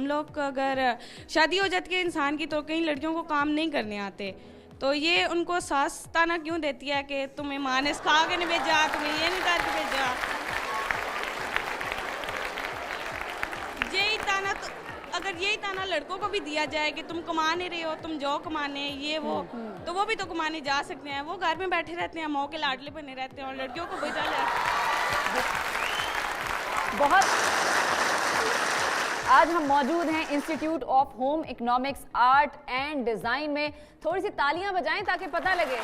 ہم لوگ اگر شادی ہو جاتی ہے انسان کی تو کئی لڑکیوں کو کام نہیں کرنے آتے, تو یہ ان کو ساس تانا کیوں دیتی ہے کہ تمہیں ماں نے سکھا کے نہیں بھیجا, تمہیں یہ نہیں کر کے بھیجا. یہی تانا اگر یہی تانا لڑکوں کو بھی دیا جائے کہ تم کما نہیں رہے ہو, تم جاؤ کمانے, یہ وہ, تو وہ بھی تو کمانے جا سکتے ہیں. وہ گھر میں بیٹھے رہتے ہیں, ماں کے لاڈلے بنے رہتے ہیں, اور لڑکیوں کو بھیجا جائے. بہت آج ہم موجود ہیں institute of home economics art and design میں. تھوڑی سی تالیاں بجائیں تاکہ پتہ لگے.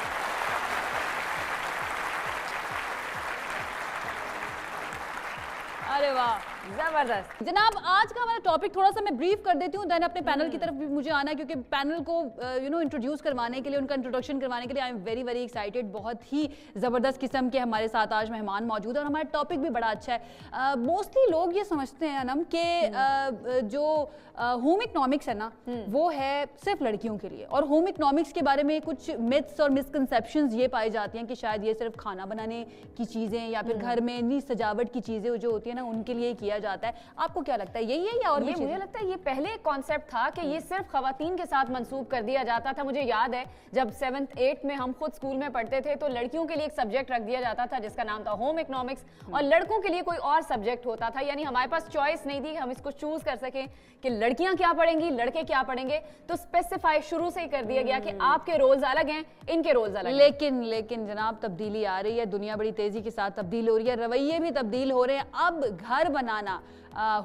ارے واہ, زبردست. جناب آج کا ہمارا ٹاپک تھوڑا سا میں بریف کر دیتی ہوں, دین اپنے پینل کی طرف بھی مجھے آنا ہے, کیونکہ پینل کو انٹروڈیوس کروانے کے لیے, ان کا انٹروڈکشن کروانے کے لیے I am very very excited. بہت ہی زبردست قسم کے ہمارے ساتھ آج مہمان موجود ہیں, اور ہمارا ٹاپک بھی بڑا اچھا ہے. موسٹلی لوگ یہ سمجھتے ہیں انم کہ جو ہوم اکنامکس ہے نا وہ ہے صرف لڑکیوں کے لیے, اور ہوم اکنامکس کے بارے میں کچھ متس اور مسکنسیپشنز یہ پائی جاتی ہیں کہ شاید یہ صرف کھانا بنانے کی چیزیں یا پھر گھر میں اتنی سجاوٹ کی چیزیں جو ہوتی ہیں نا ان کے لیے کیا جاتا ہے. آپ کو کیا لگتا ہے یہی ہے یا اور بھی چیزیں؟ مجھے لگتا ہے یہ پہلے ایک کانسیپٹ تھا کہ یہ صرف خواتین کے ساتھ منسوب کر دیا جاتا تھا. مجھے یاد ہے جب 7th 8th میں ہم خود اسکول میں پڑھتے تھے تو لڑکیوں کے لیے ایک سبجیکٹ رکھ دیا جاتا تھا جس کا نام تھا ہوم اکنامکس, اور لڑکوں کے لیے کوئی اور سبجیکٹ ہوتا تھا. یعنی ہمارے پاس چوائس نہیں تھی, ہم اس کو چوز کر سکیں کہ لڑکیاں کیا پڑھیں گی, لڑکے کیا پڑھیں گے. تو اسپیسیفائی شروع سے ہی کر دیا گیا کہ آپ کے رولز الگ ہیں, ان کے رولز الگ ہیں. لیکن جناب تبدیلی آ رہی ہے, دنیا بڑی تیزی کے ساتھ تبدیل ہو رہی ہے, رویے بھی تبدیل ہو رہے ہیں. اب گھر بنانا,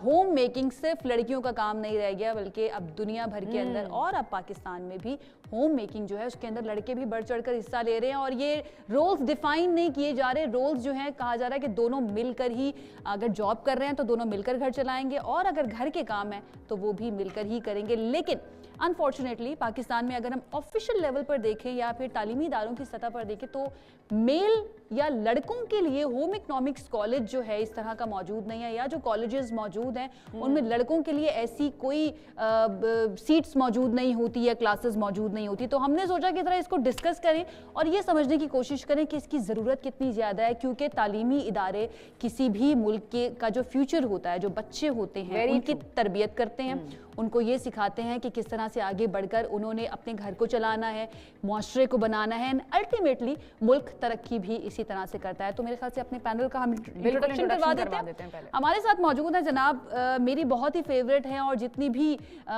ہوم میکنگ صرف لڑکیوں کا کام نہیں رہ گیا, بلکہ اب دنیا بھر کے اندر اور اب پاکستان میں بھی ہوم میکنگ جو ہے اس کے اندر لڑکے بھی بڑھ چڑھ کر حصہ لے رہے ہیں. اور یہ رولز ڈیفائن نہیں کیے جا رہے, رولز جو ہیں کہا جا رہا ہے کہ دونوں مل کر ہی, اگر جاب کر رہے ہیں تو دونوں مل کر گھر چلائیں گے, اور اگر گھر کے کام ہیں تو وہ بھی مل کر ہی کریں گے. لیکن انفارچونیٹلی پاکستان میں اگر ہم آفیشیل لیول پر دیکھیں یا پھر تعلیمی اداروں کی سطح پر دیکھیں تو میل یا لڑکوں کے لیے ہوم اکنامکس کالج جو ہے اس طرح کا موجود نہیں ہے, یا جو کالجز موجود ہیں ان میں لڑکوں کے لیے ایسی کوئی سیٹس موجود نہیں ہوتی یا کلاسز موجود نہیں ہوتی. تو ہم نے سوچا کہ ذرا اس کو ڈسکس کریں اور یہ سمجھنے کی کوشش کریں کہ اس کی ضرورت کتنی زیادہ ہے, کیونکہ تعلیمی ادارے کسی بھی ملک کا جو فیوچر ہوتا ہے, جو بچے ہوتے ہیں ان کی تربیت کرتے ہیں, ان کو یہ سکھاتے ہیں کہ کس طرح سے آگے بڑھ کر انہوں نے اپنے گھر کو چلانا ہے, معاشرے کو بنانا ہے, الٹیمیٹلی ملک ترقی بھی اسی طرح سے کرتا ہے. تو میرے خیال سے اپنے پینل کا ہم انٹروڈکشن کروا دیتے ہیں. ہمارے ساتھ موجود ہیں جناب میری بہت ہی فیوریٹ ہیں, اور جتنی بھی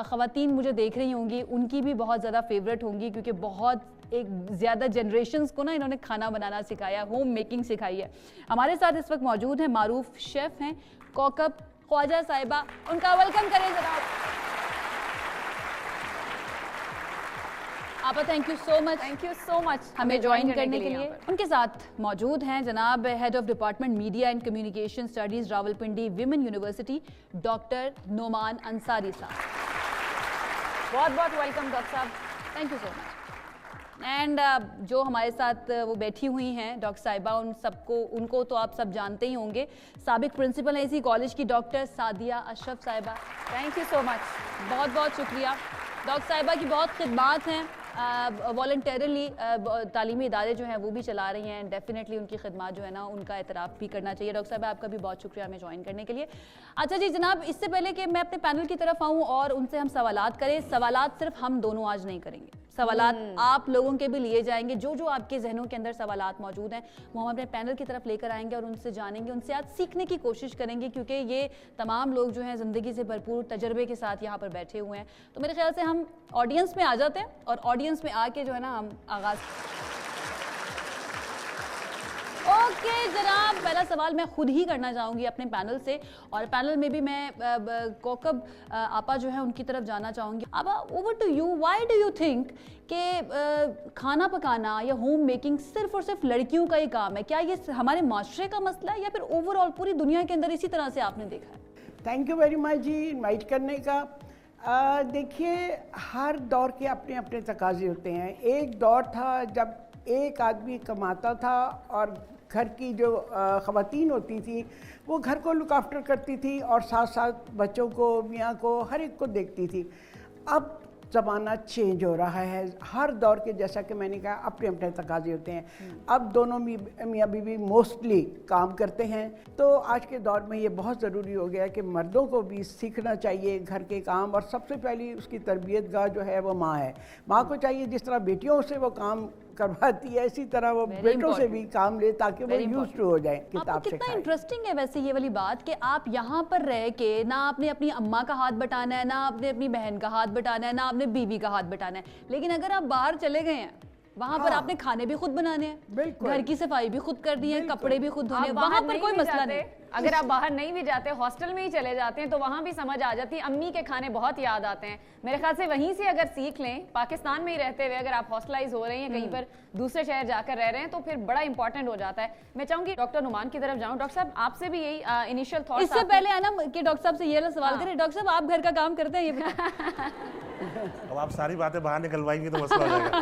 خواتین مجھے دیکھ رہی ہوں گی ان کی بھی بہت زیادہ فیوریٹ ہوں گی, کیونکہ بہت ایک زیادہ جنریشنز کو نا انہوں نے کھانا بنانا سکھایا, ہوم میکنگ سکھائی ہے. ہمارے ساتھ اس وقت موجود ہیں معروف شیف ہیں کوکب خواجہ صاحبہ, ان کا ویلکم کریں جناب. آپا تھینک یو سو مچ ہمیں جوائن کرنے کے لیے. ان کے ساتھ موجود ہیں جناب head of department media and communication studies Rawalpindi women university doctor Nauman Ansari صاحب. بہت بہت ویلکم ڈاکٹر صاحب, thank you so much. And جو ہمارے ساتھ وہ بیٹھی ہوئی ہیں ڈاکٹر صاحبہ, ان کو تو آپ سب جانتے ہی ہوں گے, سابق پرنسپل ہیں اسی کالج کی ڈاکٹر سعدیہ اشرف صاحبہ. تھینک یو سو مچ, بہت بہت شکریہ. ڈاکٹر صاحبہ کی بہت خدمات ہیں, والنٹیرلی تعلیمی ادارے جو ہیں وہ بھی چلا رہی ہیں, ڈیفینیٹلی ان کی خدمات جو ہے نا ان کا اعتراف بھی کرنا چاہیے. ڈاکٹر صاحبہ آپ کا بھی بہت شکریہ ہمیں جوائن کرنے کے لیے. اچھا جی جناب, اس سے پہلے کہ میں اپنے پینل کی طرف آؤں اور ان سے ہم سوالات کریں, سوالات صرف ہم دونوں آج نہیں کریں گے, سوالات آپ لوگوں کے بھی لیے جائیں گے. جو آپ کے ذہنوں کے اندر سوالات موجود ہیں وہ ہم اپنے پینل کی طرف لے کر آئیں گے اور ان سے جانیں گے, ان سے آج سیکھنے کی کوشش کریں گے, کیونکہ یہ تمام لوگ جو ہیں زندگی سے بھرپور تجربے کے ساتھ یہاں پر بیٹھے ہوئے ہیں. تو میرے خیال سے ہم آڈینس میں آ جاتے ہیں اور آڈینس میں آ کے جو ہے نا ہم آغاز. اوکے جناب, پہلا سوال میں خود ہی کرنا چاہوں گی اپنے پینل سے, اور پینل میں بھی میں کوکب آپا جو ہے ان کی طرف جانا چاہوں گی. آپا over to you, why do you think کہ کھانا پکانا یا ہوم میکنگ صرف اور صرف لڑکیوں کا ہی کام ہے؟ کیا یہ ہمارے معاشرے کا مسئلہ ہے یا پھر اوور آل پوری دنیا کے اندر اسی طرح سے آپ نے دیکھا ہے؟ تھینک یو ویری مچ جی انوائٹ کرنے کا. دیکھیے ہر دور کے اپنے اپنے تقاضے ہوتے ہیں. ایک دور تھا جب ایک آدمی کماتا تھا اور گھر کی جو خواتین ہوتی تھیں وہ گھر کو لک آفٹر کرتی تھی اور ساتھ ساتھ بچوں کو, میاں کو, ہر ایک کو دیکھتی تھی. اب ज़माना चेंज हो रहा है, हर दौर के जैसा कि मैंने कहा अपने अपने तकाज़े होते हैं। अब दोनों मियाँ बीवी मोस्टली काम करते हैं, तो आज के दौर में ये बहुत ज़रूरी हो गया है कि मर्दों को भी सीखना चाहिए घर के काम, और सबसे पहली उसकी तरबियत गाह जो है वो माँ है। माँ को चाहिए जिस तरह बेटियों से वो काम करवाती है, इसी तरह वो बेटों से भी काम ले ताकि वो यूज्ड टू हो जाए किताब से। कितना इंटरेस्टिंग है वैसे ये वाली बात कि आप यहाँ पर रह के ना आपने अपनी अम्मा का हाथ बटाना है, ना आपने अपनी बहन का हाथ बटाना है, ना आपने बीवी का हाथ बटाना है, लेकिन अगर आप बाहर चले गए हैं वहाँ पर आपने खाने भी खुद बनाने हैं, घर की सफाई भी खुद करनी है, कपड़े भी खुद धोने हैं, वहाँ पर कोई मसला नहीं। अगर आप बाहर नहीं भी जाते, हॉस्टल में ही चले जाते हैं, तो वहाँ भी समझ आ जाती है। अम्मी के खाने बहुत याद आते हैं। मेरे ख्याल से वहीं से अगर सीख लें, पाकिस्तान में ही रहते हुए अगर आप हॉस्टलाइज हो रहे हैं, कहीं पर दूसरे शहर जाकर रह रहे हैं, तो फिर बड़ा इंपॉर्टेंट हो जाता है। मैं चाहूंगी डॉक्टर नुमान की तरफ जाऊँ। डॉक्टर साहब, आपसे भी यही इनिशियल थॉट्स। इससे पहले आना कि डॉक्टर साहब से ये सवाल करें, डॉक्टर साहब आप घर का काम करते हैं ये अब आप सारी बातें बाहर निकलवाएंगे तो मसला हो जाएगा।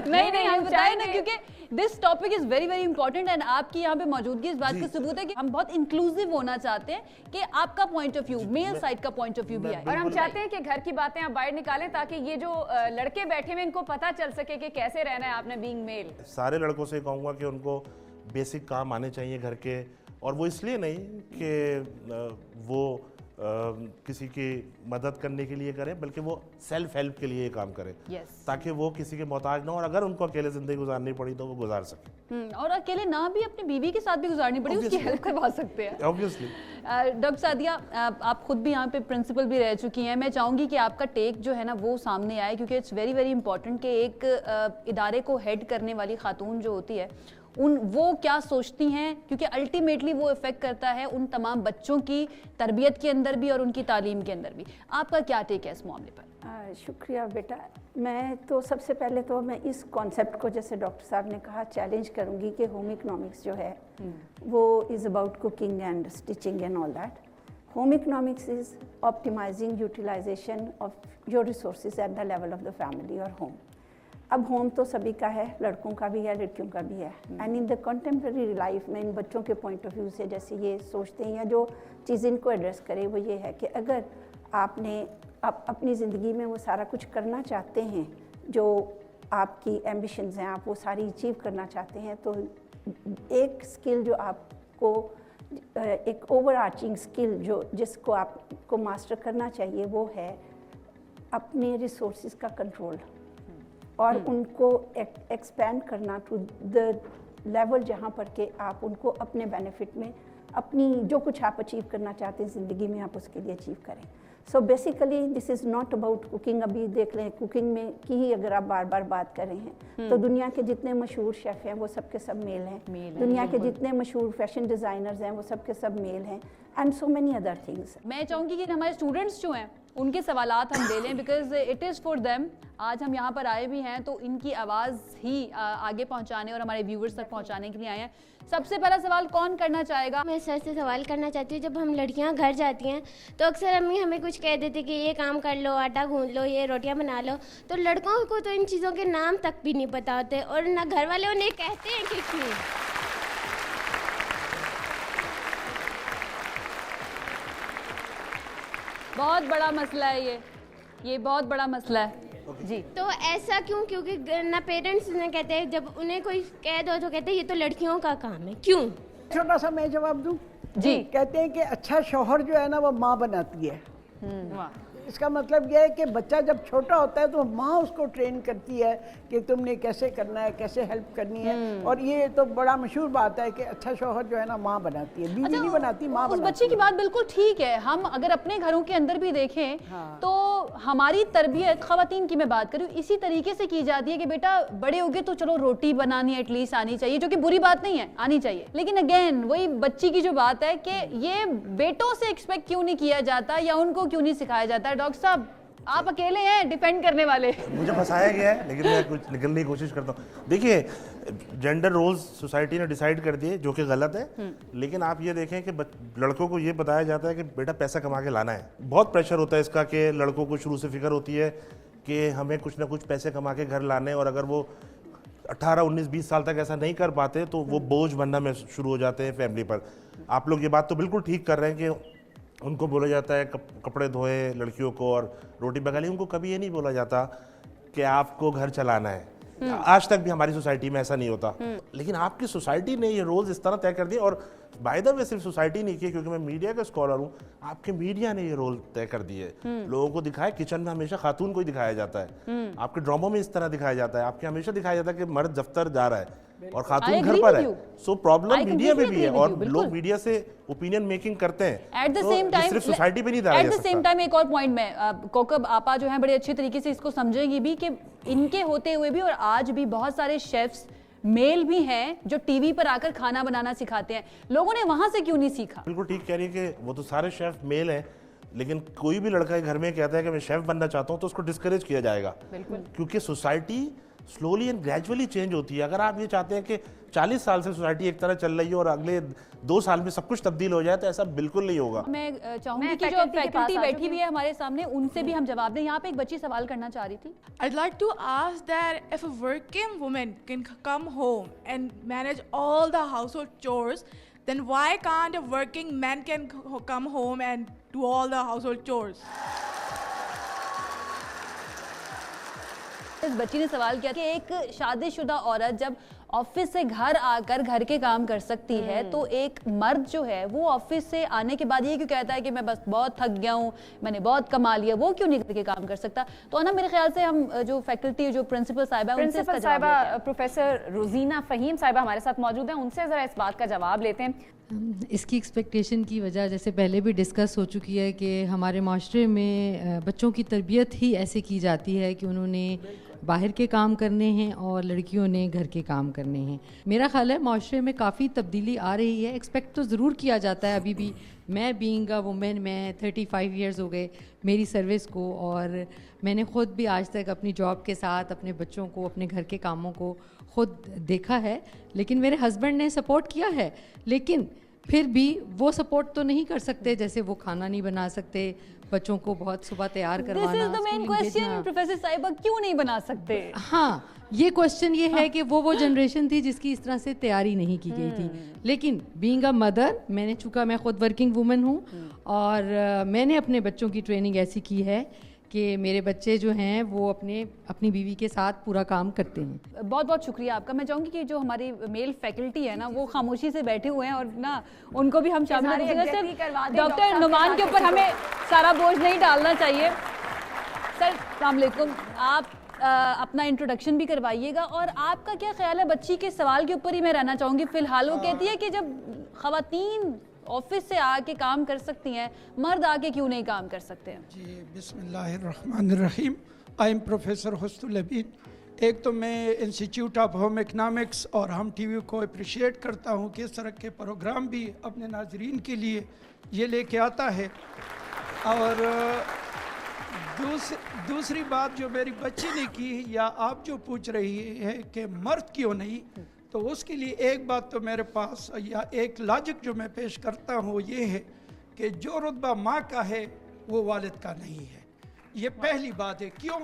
नहीं हम बताएं ना, क्योंकि this topic is very very important and आपकी यहाँ पे मौजूदगी इस बात का सबूत है कि हम बहुत इंक्लूसिव होना चाहते हैं कि आपका point of view, male side का पॉइंट ऑफ व्यू भी आए, और हम चाहते हैं कि घर की बातें आप बाहर निकालें ताकि ये जो लड़के बैठे हुए इनको पता चल सके कि कैसे रहना है आपने बीइंग मेल। सारे लड़कों से कहूँगा कि उनको बेसिक काम आने चाहिए घर के, और वो इसलिए नहीं कि वो किसी की मदद करने के लिए करें, बल्कि वो सेल्फ हेल्प के लिए काम करें, ताकि वो किसी के मोहताज ना हो, और अगर उनको अकेले जिंदगी गुजारनी पड़ी तो वो गुजार सके। और अकेले ना भी अपनी बीवी के साथ भी गुजारनी पड़ी, उसकी हेल्प करवा सकते हैं ऑब्वियसली। डॉक्टर सादिया, आप खुद भी यहाँ पे प्रिंसिपल भी रह चुकी हैं, मैं चाहूँगी कि आपका टेक जो है ना वो सामने आए, क्योंकि इट्स वेरी वेरी इंपॉर्टेंट कि एक इदारे को हेड करने वाली खातून जो होती है वो क्या सोचती हैं, क्योंकि अल्टीमेटली वो इफेक्ट करता है उन तमाम बच्चों की तरबियत के अंदर भी और उनकी तालीम के अंदर भी। आपका क्या टेक है इस मामले पर? शुक्रिया बेटा। मैं तो सबसे पहले तो मैं इस कॉन्सेप्ट को, जैसे डॉक्टर साहब ने कहा, चैलेंज करूंगी कि होम इकोनॉमिक्स जो है वो is about cooking and stitching and all that. Home economics is optimising utilisation of your resources at the level of the family और होम। अब होम तो सभी का है, लड़कों का भी है, लड़कियों का भी है, and in the contemporary life में इन बच्चों के पॉइंट ऑफ व्यू से जैसे ये सोचते हैं या जो चीज़ इनको एड्रेस करे वो ये है कि अगर आपने अपनी ज़िंदगी में वो सारा कुछ करना चाहते हैं जो आपकी एम्बिशंस हैं, आप वो सारी अचीव करना चाहते हैं, तो एक स्किल जो आपको, एक ओवर आर्चिंग स्किल जो जिसको आपको मास्टर करना चाहिए वो है अपने रिसोर्सेज का कंट्रोल, और उनको एक्सपेंड करना टू द लेवल जहाँ पर के आप उनको अपने बेनिफिट में, अपनी जो कुछ आप अचीव करना चाहते हैं ज़िंदगी में, आप उसके लिए अचीव करें। So basically this is not about cooking. अभी देख लें कुकिंग में की ही अगर आप बार बार बात कर रहे हैं तो दुनिया के जितने मशहूर शेफ़ हैं वो सब के सब मेल हैं, दुनिया के जितने मशहूर फैशन डिज़ाइनर्स हैं वो सब के सब मेल हैं, and so many other things. मैं चाहूँगी कि हमारे स्टूडेंट्स जो हैं उनके सवालात हम ले लें, because it is for them. आज हम यहाँ पर आए भी हैं तो इनकी आवाज़ ही आगे पहुँचाने और हमारे व्यूवर्स तक पहुँचाने के लिए आए हैं। सबसे पहला सवाल कौन करना चाहेगा? मैं सर से सवाल करना चाहती हूँ। जब हम लड़कियाँ घर जाती हैं तो अक्सर अम्मी हमें कुछ कह देती कि ये काम कर लो, आटा गूंद लो, ये रोटियाँ बना लो, तो लड़कों को तो इन चीज़ों के नाम तक भी नहीं पता होते, और ना घर वाले उन्हें कहते हैं कि क्यों। बहुत बड़ा मसला है ये बहुत बड़ा मसला है जी। तो ऐसा क्यों? क्योंकि ना पेरेंट्स उन्हें कहते हैं, जब उन्हें कोई कह दो तो कहते हैं ये तो लड़कियों का काम है, क्यों? छोटा सा मैं जवाब दूं जी। कहते हैं कि अच्छा शौहर जो है ना वो माँ बनाती है। इसका मतलब यह है कि बच्चा जब छोटा होता है तो माँ उसको ट्रेन करती है कि तुमने कैसे करना है, कैसे हेल्प करनी है, और ये तो बड़ा मशहूर बात है कि अच्छा शौहर जो है ना माँ बनाती है, बीवी नहीं बनाती, माँ बनाती है। उस बच्चे की बात बिल्कुल ठीक है। हम अगर अपने घरों के अंदर भी देखें तो हमारी तरबियत, ख़वातीन की मैं बात करूँ, इसी तरीके से की जाती है कि बेटा बड़े हो गए तो चलो रोटी बनानी एटलीस्ट आनी चाहिए, जो कि बुरी बात नहीं है, आनी चाहिए। लेकिन अगेन वही बच्ची की जो बात है कि ये बेटों से एक्सपेक्ट क्यों नहीं किया जाता या उनको क्यों नहीं सिखाया जाता? डॉक्टर साहब आप अकेले हैं डिफेंड करने वाले। मुझे फंसाया गया है लेकिन मैं कुछ निकलने की कोशिश करता हूँ। देखिए, जेंडर रोल्स सोसाइटी ने डिसाइड कर दिए जो कि गलत है, लेकिन आप ये देखें कि लड़कों को ये बताया जाता है कि बेटा पैसा कमा के लाना है। बहुत प्रेशर होता है इसका कि लड़कों को शुरू से फिक्र होती है कि हमें कुछ ना कुछ पैसे कमा के घर लाने, और अगर वो 18, 19, 20 साल तक ऐसा नहीं कर पाते तो वो बोझ बनना में शुरू हो जाते हैं फैमिली पर। आप लोग ये बात तो बिल्कुल ठीक कर रहे हैं कि उनको बोला जाता है कपड़े धोए लड़कियों को और रोटी पका ली, उनको कभी ये नहीं बोला जाता कि आपको घर चलाना है। आज तक भी हमारी सोसाइटी में ऐसा नहीं होता, लेकिन आपकी सोसाइटी ने ये रोल्स इस तरह तय कर दिए। और बाय द वे सिर्फ सोसाइटी नहीं किए, क्योंकि मैं मीडिया का स्कॉलर हूँ, आपके मीडिया ने ये रोल तय कर दिए। लोगों को दिखाया किचन में हमेशा खातून को ही दिखाया जाता है, आपके ड्रामों में इस तरह दिखाया जाता है, आपके हमेशा दिखाया जाता है कि मर्द दफ्तर जा रहा है और खातून घर पर है। सो प्रॉब्लम मीडिया में भी है और लोग मीडिया से ओपिनियन मेकिंग करते हैं। एट द सेम टाइम सिर्फ सोसाइटी पे नहीं डाला जा एट द सेम सकता। टाइम एक और पॉइंट में कोकब आपा जो है बड़े अच्छे तरीके से इसको समझेंगी भी कि इनके होते हुए भी और आज भी बहुत सारे शेफ्स मेल भी हैं जो टीवी पर आकर खाना बनाना सिखाते हैं। लोगों ने वहां से क्यों नहीं सीखा? बिल्कुल ठीक कह रही है कि वो तो सारे शेफ मेल हैं, लेकिन कोई भी लड़का घर में कहता है कि मैं शेफ बनना चाहता हूं तो उसको डिस्करेज किया जाएगा, क्योंकि society slowly and gradually change होती है। अगर आप ये चाहते हैं कि 40 साल से सोसाइटी एक तरह चल रही है और अगले 2 साल में सब कुछ तब्दील हो जाए, तो ऐसा बिल्कुल नहीं होगा। मैं चाहूंगी कि जो फैकल्टी बैठी हुई है हमारे सामने उनसे भी हम जवाब दें। यहाँ पे एक बच्ची सवाल करना चाह रही थी। I'd like to ask that if a working woman can come home and manage all the household chores, then why can't a working man can come home and do all the household chores? इस बच्ची ने सवाल किया कि एक शादीशुदा औरत जब ऑफिस से घर आकर घर के काम कर सकती है, तो एक मर्द जो है वो ऑफिस से आने के बाद ये क्यों कहता है कि मैं बस बहुत थक गया हूँ, मैंने बहुत कमा लिया, वो क्यों नहीं घर के काम कर सकता? तो ना मेरे ख्याल से हम जो फैकल्टी जो प्रिंसिपल साहिबा प्रोफेसर रोजीना फहीम साहिबा हमारे साथ मौजूद हैं, उनसे ज़रा इस बात का जवाब लेते हैं। इसकी एक्सपेक्टेशन की वजह जैसे पहले भी डिस्कस हो चुकी है कि हमारे माशरे में बच्चों की तरबियत ही ऐसे की जाती है कि उन्होंने बाहर के काम करने हैं और लड़कियों ने घर के काम करने हैं। मेरा ख्याल है माशरे में काफ़ी तब्दीली आ रही है, एक्सपेक्ट तो ज़रूर किया जाता है। अभी भी मैं बीइंग अ वुमेन, मैं 35 इयर्स हो गए मेरी सर्विस को, और मैंने ख़ुद भी आज तक अपनी जॉब के साथ अपने बच्चों को, अपने घर के कामों को ख़ुद देखा है। लेकिन मेरे हस्बैंड ने सपोर्ट किया है, लेकिन फिर भी वो सपोर्ट तो नहीं कर सकते, जैसे वो खाना नहीं बना सकते, बच्चों को बहुत सुबह तैयार करवाना। This is the main question professor साहिबा, क्यों नहीं बना सकते? हाँ, ये क्वेश्चन ये है कि वो जनरेशन थी जिसकी इस तरह से तैयारी नहीं की गई थी। लेकिन बीइंग अ मदर, मैंने चूँकि मैं खुद वर्किंग वुमन हूँ और मैंने अपने बच्चों की ट्रेनिंग ऐसी की है कि मेरे बच्चे जो हैं वो अपनी बीवी के साथ पूरा काम करते हैं। बहुत बहुत शुक्रिया आपका। मैं चाहूँगी कि जो हमारी मेल फैकल्टी है ना वो खामोशी से बैठे हुए हैं और ना उनको भी हम शामिल डॉक्टर नुमान के ऊपर हमें सारा बोझ नहीं डालना चाहिए। सर अस्सलाम वालेकुम, आप अपना इंट्रोडक्शन भी करवाइएगा और आपका क्या ख्याल है? बच्ची के सवाल के ऊपर ही मैं रहना चाहूँगी फ़िलहाल। वो कहती है कि जब ख़वातीन ऑफिस से आके काम कर सकती हैं, मर्द आके क्यों नहीं काम कर सकते हैं? जी बिस्मिल्लाहिर्रहमानिर्रहीम। I am professor Husnul Abid. एक तो मैं इंस्टीट्यूट ऑफ होम इकनॉमिक्स और हम टीवी को अप्रिशिएट करता हूँ कि इस तरह के प्रोग्राम भी अपने नाजरीन के लिए ये लेके आता है। और दूसरी बात जो मेरी बच्ची ने की या आप जो पूछ रही है कि मर्द क्यों नहीं, तो उसके लिए एक बात तो मेरे पास या एक लॉजिक जो मैं पेश करता हूँ ये है कि जो रुतबा माँ का है वो वालिद का नहीं है। ये पहली बात है। क्यों?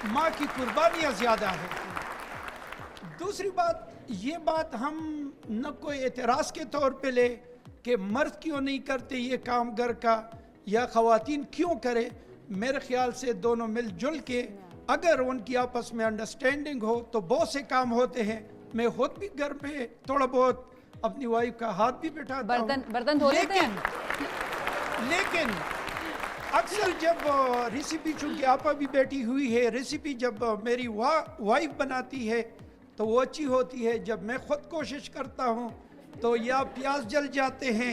माँ की कुर्बानियाँ ज़्यादा है। दूसरी बात, ये बात हम न कोई एतराज़ के तौर पे ले कि मर्द क्यों नहीं करते ये काम घर का या ख़वातीन क्यों करे। मेरे ख्याल से दोनों मिलजुल के अगर उनकी आपस में अंडरस्टैंडिंग हो तो बहुत से काम होते हैं। मैं खुद भी घर पे थोड़ा बहुत अपनी वाइफ का हाथ भी बैठाता हूँ, बर्तन धो लेते हैं। लेकिन अक्सर जब रेसिपी, चूँकि आपा भी बैठी हुई है, रेसिपी जब मेरी वाइफ बनाती है तो वो अच्छी होती है। जब मैं खुद कोशिश करता हूँ तो या प्याज जल जाते हैं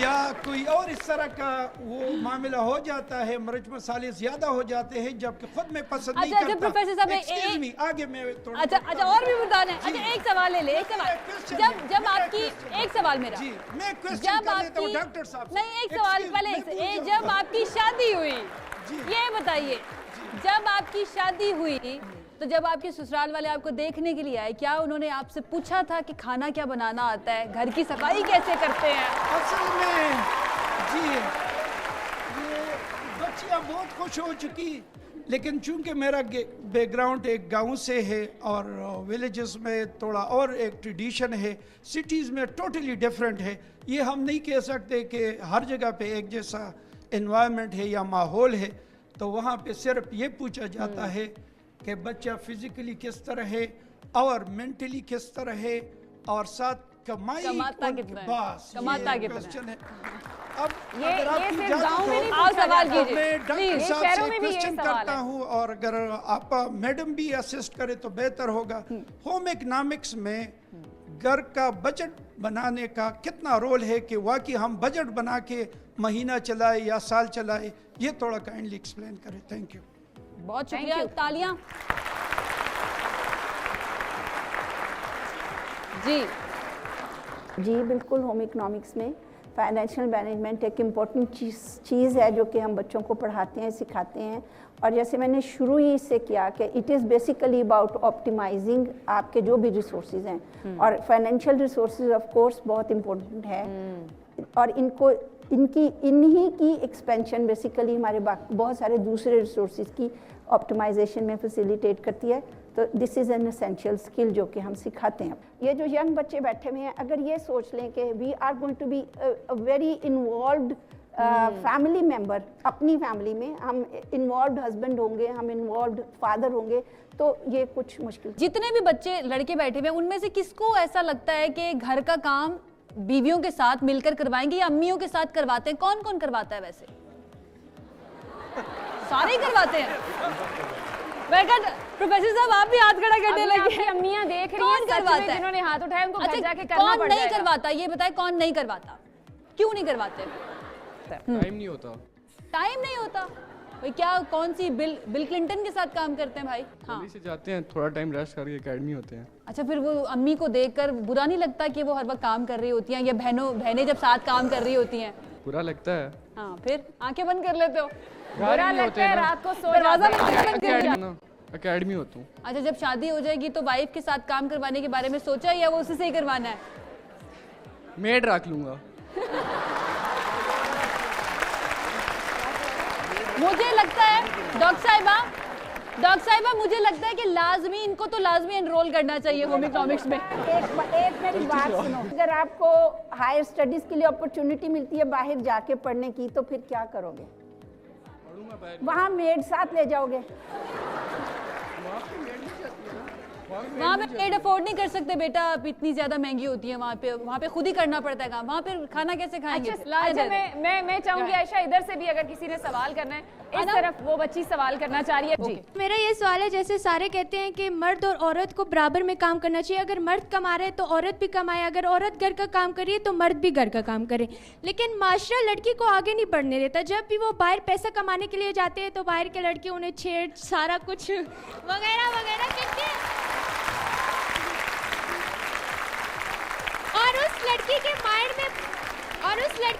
या कोई और इस तरह का वो मामला हो जाता है, मिर्च मसाले ज्यादा हो जाते हैं, जबकि खुद में पसंद नहीं करता। प्रोफेसर साहब आगे मैं थोड़ा अच्छा और भी बताना है। अच्छा एक सवाल ले ले, एक सवाल जब आपकी एक सवाल मेरा जी मैं क्वेश्चन कर लेता हूं डॉक्टर साहब से। नहीं, एक सवाल पहले, जब आपकी शादी हुई ये बताइए, जब आपकी शादी हुई तो जब आपके ससुराल वाले आपको देखने के लिए आए, क्या उन्होंने आपसे पूछा था कि खाना क्या बनाना आता है, घर की सफाई कैसे करते हैं? असल में जी ये बच्चियाँ बहुत खुश हो चुकी लेकिन चूंकि मेरा बैकग्राउंड एक गांव से है और विलेजेस में थोड़ा और एक ट्रेडिशन है, सिटीज़ में टोटली डिफरेंट है। ये हम नहीं कह सकते कि हर जगह पे एक जैसा एनवायरनमेंट है या माहौल है। तो वहाँ पे सिर्फ ये पूछा जाता है कि बच्चा फिजिकली किस तरह है और मेंटली किस तरह है और साथ कमाता कितना है, बस कमाता ये कितना क्वेश्चन है। अब ये अगर आपकी सिर्फ इजाजत गाँव में हो, नहीं आप पूछा सवाल जाता। कीजिए। मैं डॉक्टर ये साहब शहरों से में भी यही क्वेश्चन सवाल करता है। हूँ और अगर आप मैडम भी असिस्ट करे तो बेहतर होगा। होम इकोनॉमिक्स में घर का बजट बनाने का कितना रोल है कि वाकई हम बजट बना के महीना चलाए या साल चलाए, ये थोड़ा काइंडली एक्सप्लेन करें। Thank you. बहुत शुक्रिया, तालियां। जी बिल्कुल, होम इकोनॉमिक्स में फाइनेंशियल मैनेजमेंट एक इम्पॉर्टेंट चीज़ है जो कि हम बच्चों को पढ़ाते हैं, सिखाते हैं। और जैसे मैंने शुरू ही इससे किया कि it is basically about optimising आपके जो भी रिसोर्सेज हैं, और फाइनेंशियल रिसोर्सेज ऑफ कोर्स बहुत इम्पोर्टेंट है। और इन्हीं की एक्सपेंशन बेसिकली हमारे बहुत सारे दूसरे रिसोर्सेज की ऑप्टिमाइजेशन में फैसिलिटेट करती है। तो this is an essential skill जो कि हम सिखाते हैं। ये जो यंग बच्चे बैठे हुए हैं, अगर ये सोच लें कि we are going to be very involved family member, अपनी फैमिली में हम इन्वॉल्व्ड हस्बैंड होंगे, हम इन्वॉल्व्ड फादर होंगे, तो ये कुछ मुश्किल। जितने भी बच्चे लड़के बैठे हुए हैं उनमें से किसको ऐसा लगता है कि घर का काम बीवियों के साथ मिलकर करवाएंगे या अम्मियों के साथ करवाते हैं? कौन कौन करवाता है वैसे? सारे ही करवाते हैं। प्रोफेसर साहब आप भी हाथ खड़ा करने लगे। अम्मियां देख रही कौन हैं करवाता है? जिन्होंने हाथ उठाया उनको घर जाके करना कौन पड़ नहीं जाएगा। करवाता? ये बताए कौन नहीं करवाता, क्यों नहीं करवाते? टाइम नहीं होता। टाइम नहीं होता भाई? क्या कौन सी बिल क्लिंटन के साथ काम करते हैं भाई? हाँ, जल्दी से जाते हैं, थोड़ा टाइम रेस्ट करके एकेडमी होते हैं। अच्छा, फिर वो अम्मी को देखकर बुरा नहीं लगता कि वो हर वक्त काम कर रही होती हैं, या बहनें जब साथ काम कर रही होती हैं? बुरा लगता है। हाँ, फिर आंखें बंद कर लेते हो? बुरा लगता है, रात को सो दरवाजा जाते हैं। बंद कर दिया। एकेडमी होता हूँ। अच्छा, जब शादी हो जाएगी तो वाइफ के साथ काम करवाने के बारे में सोचा या वो उसी से ही करवाना है? मेड रख लूंगा। मुझे लगता है डॉक्टर साहिबा मुझे लगता है कि लाजमी इनको तो लाजमी एनरोल करना चाहिए होम इकोनॉमिक्स में। एक मेरी बात सुनो, अगर आपको हायर स्टडीज के लिए अपॉर्चुनिटी मिलती है बाहर जाके पढ़ने की, तो फिर क्या करोगे? वहाँ मेड साथ ले जाओगे? वहाँ पे मेड अफोर्ड नहीं कर सकते बेटा, आप इतनी ज्यादा महंगी होती है वहाँ पे खुद ही करना पड़ता है काम। वहाँ पे खाना कैसे खाएंगे? अच्छा, मैं चाहूंगी आयशा इधर से भी अगर किसी ने सवाल करना है, इस तरफ वो बच्ची सवाल करना चाह रही है। जी, मेरा ये सवाल है, जैसे सारे कहते हैं कि मर्द और औरत को बराबर में काम करना चाहिए, अगर मर्द कमा रहे तो औरत भी कमाए, अगर औरत घर का काम कर रही है तो मर्द भी घर का काम करे, लेकिन माशरा लड़की को आगे नहीं बढ़ने देता। जब भी वो बाहर पैसा कमाने के लिए जाते हैं तो बाहर के लड़के उन्हें छेड़ सारा कुछ वगैरह वगैरह करते हैं, और उस लड़की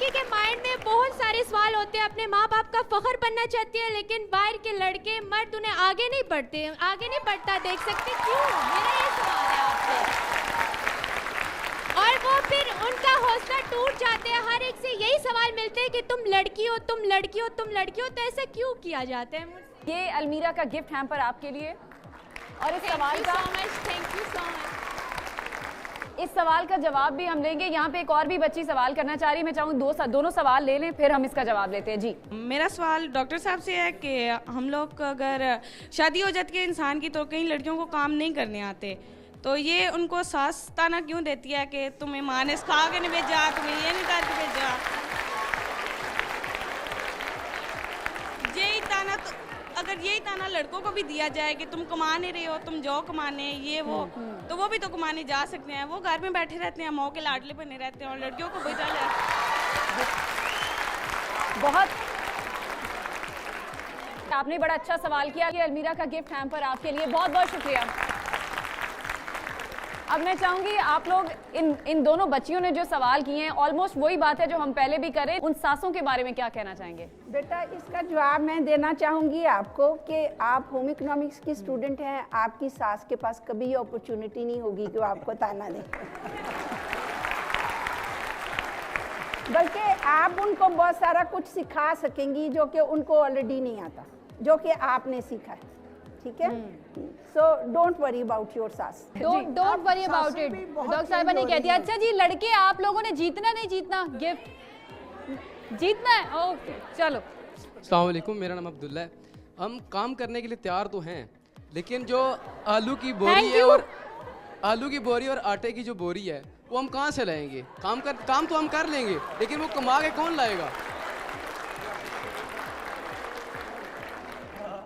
के माइंड में बहुत सारे सवाल होते हैं। अपने माँ बाप का फख्र बनना चाहती है, लेकिन बाहर के लड़के मर्द उन्हें आगे नहीं बढ़ता देख सकते। क्यों? मेरा ये सवाल है आपसे। और वो फिर उनका हौसला टूट जाते हैं, हर एक से यही सवाल मिलते हैं कि तुम लड़की हो, तो ऐसा क्यों किया जाता है? ये अलमीरा का गिफ्ट हैम्पर आपके लिए। और इस सवाल का जवाब भी हम लेंगे। यहाँ पे एक और भी बच्ची सवाल करना चाह रही है, मैं चाहूँगी दोनों सवाल ले लें, फिर हम इसका जवाब लेते हैं। जी, मेरा सवाल डॉक्टर साहब से है कि हम लोग अगर शादी हो जाती है इंसान की तो कई लड़कियों को काम नहीं करने आते, तो ये उनको सास ताना क्यों देती है कि तुम्हें माँ ने सिखा के नहीं भेजा, तुम्हें ये नहीं करके भेजा? यही ताना तो अगर यही ताना लड़कों को भी दिया जाए कि तुम कमा नहीं रहे हो, तुम जाओ कमाने, ये वो, तो वो भी तो कमाने जा सकते हैं। वो घर में बैठे रहते हैं, माँ के लाडले बने रहते हैं, और लड़कियों को भेजा जाए। बहुत आपने बड़ा अच्छा सवाल किया। ये अलमीरा का गिफ्ट हैम्पर आपके लिए, बहुत बहुत शुक्रिया। अब मैं चाहूंगी आप लोग इन दोनों बच्चियों ने जो सवाल किए हैं ऑलमोस्ट वही बात है जो हम पहले भी करें। उन सासों के बारे में क्या कहना चाहेंगे? बेटा, इसका जवाब मैं देना चाहूँगी आपको कि आप होम इकोनॉमिक्स की स्टूडेंट हैं, आपकी सास के पास कभी ये अपॉर्चुनिटी नहीं होगी कि वो आपको ताना दे, बल्कि आप उनको बहुत सारा कुछ सिखा सकेंगी जो कि उनको ऑलरेडी नहीं आता। जो कि आपने सीखा है, ठीक है? So don't worry about your सास। Don't worry about it. Doctor साहिबा ने कहती है अच्छा जी लड़के आप लोगों ने जीतना नहीं जीतना, गिफ्ट जीतना है, ओके चलो। अस्सलाम वालेकुम, मेरा नाम अब्दुल्ला है। हम काम करने के लिए तैयार तो हैं, लेकिन जो आलू की बोरी और आटे की जो बोरी है वो हम कहाँ से लाएंगे? काम तो हम कर लेंगे, लेकिन वो कमा के कौन लाएगा?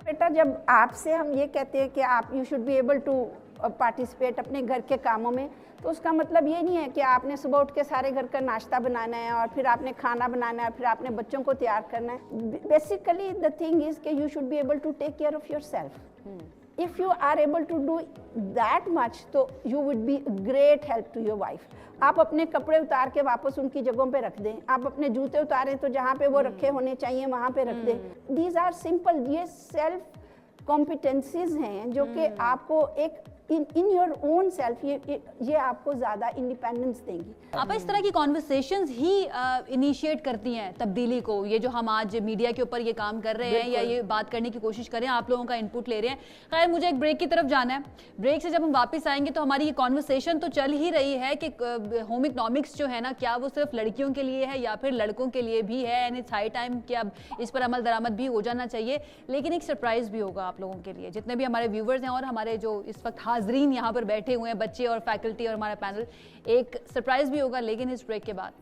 बेटा जब आपसे हम ये कहते हैं कि आप you should be able to participate अपने घर के कामों में, तो उसका मतलब ये नहीं है कि आपने सुबह उठ के सारे घर का नाश्ता बनाना है और फिर आपने खाना बनाना है, फिर आपने बच्चों को तैयार करना है। बेसिकली द थिंग इज कि you should be able to take care of your self. If you are able to do that much तो you would be great help to your wife. आप अपने कपड़े उतार के वापस उनकी जगहों पे रख दें, आप अपने जूते उतारें तो जहाँ पे वो रखे होने चाहिए वहाँ पे रख दें। दीज आर सिंपल, ये सेल्फ कॉम्पिटेंसीज हैं जो कि आपको एक इन योर ओन सेल्फ ये आपको ज़्यादा इंडिपेंडेंस देंगी। आप इस तरह की कॉन्वर्सेशंस ही इनिशिएट करती हैं तब्दीली को। ये जो हम आज मीडिया के ऊपर ये काम कर रहे हैं या ये बात करने की कोशिश कर रहे हैं, आप लोगों का इनपुट ले रहे हैं। खैर मुझे एक ब्रेक की तरफ जाना है। ब्रेक से जब हम वापस आएंगे तो हमारी ये कॉन्वर्सेशन तो चल ही रही है कि होम इकोनॉमिक्स जो है ना, क्या वो सिर्फ लड़कियों के लिए है या फिर लड़कों के लिए भी है, एंड इट्स हाई टाइम कि अब इस पर अमल दरामद भी हो जाना चाहिए। लेकिन एक सरप्राइज भी होगा आप लोगों के लिए, जितने भी हमारे व्यूवर्स हैं और हमारे जो इस वक्त हाजरीन यहाँ पर बैठे हुए हैं, बच्चे और फैकल्टी और हमारा पैनल, एक सरप्राइज भी होगा, लेकिन इस ब्रेक के बाद।